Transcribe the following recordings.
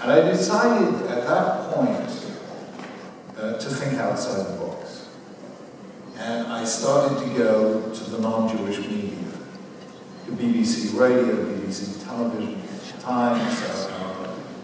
And I decided at that point to think outside the box. And I started to go to the non-Jewish media, the BBC Radio, BBC Television, Times,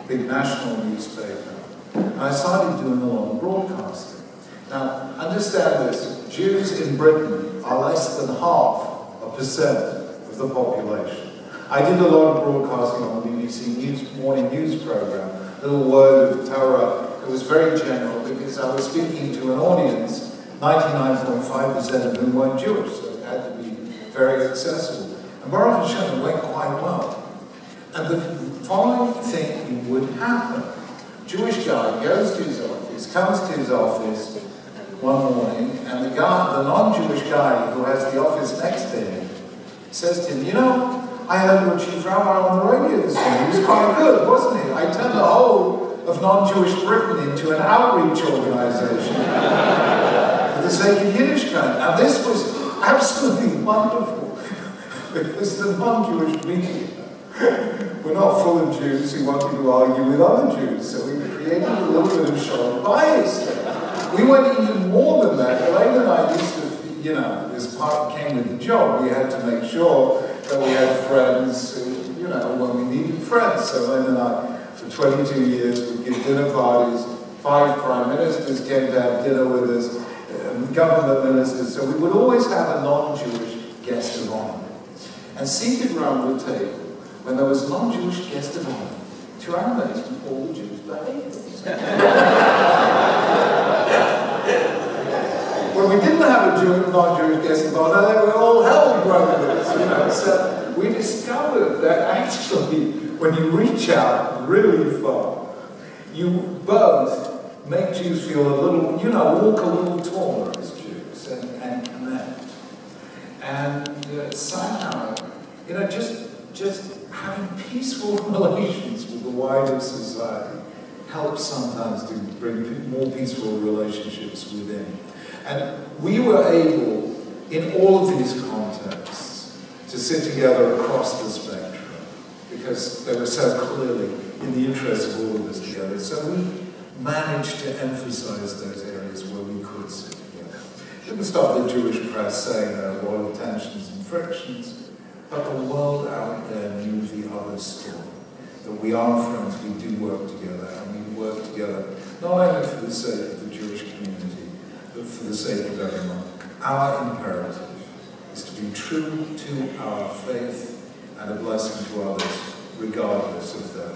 big national newspaper. And I started doing a lot of broadcasting. Now, understand this, Jews in Britain are less than 0.5% of the population. I did a lot of broadcasting on the BBC morning news program, Little Word of Torah. It was very general because I was speaking to an audience, 99.5% of whom weren't Jewish, so it had to be very accessible. And Baruch Hashem, it went quite well. And the following thing would happen. Jewish guy goes to his office, comes to his office one morning, and the non-Jewish guy who has the office next to him says to him, you know, I heard your chief rabbi on the radio this morning. He was quite good, wasn't he? I turned the whole of non-Jewish Britain into an outreach organization for the sake of Yiddishkeit. Now this was absolutely wonderful because the non-Jewish media were not full of Jews who wanted to argue with other Jews, so we created a little bit of sharp bias there. We went even more than that. Elaine and I used to, you know, this part came with the job. We had to make sure that we had friends who, you know, when we needed friends. So Elaine and I, for 22 years, would give dinner parties. 5 prime ministers came to have dinner with us, government ministers. So we would always have a non-Jewish guest of honor. And seated around the table, when there was a non-Jewish guest of honor, to our amazement, all the Jews behaved. When we didn't have a non-Jewish guest of honor, they were all hell brothers, you know. So we discovered that actually, when you reach out really far, you both make Jews feel a little, you know, walk a little taller as Jews and connect. And somehow, you know, just having peaceful relations with the wider society helps sometimes to bring more peaceful relationships within. And we were able, in all of these contexts, to sit together across the spectrum because they were so clearly in the interest of all of us together. So we managed to emphasize those areas where we could sit together. Didn't stop the Jewish press saying there are a lot of tensions and frictions, but the world out there knew the other story. That we are friends, we do work together, and we work together not only for the sake of the Jewish community, but for the sake of everyone. Our imperative is to be true to our faith and a blessing to others, regardless of their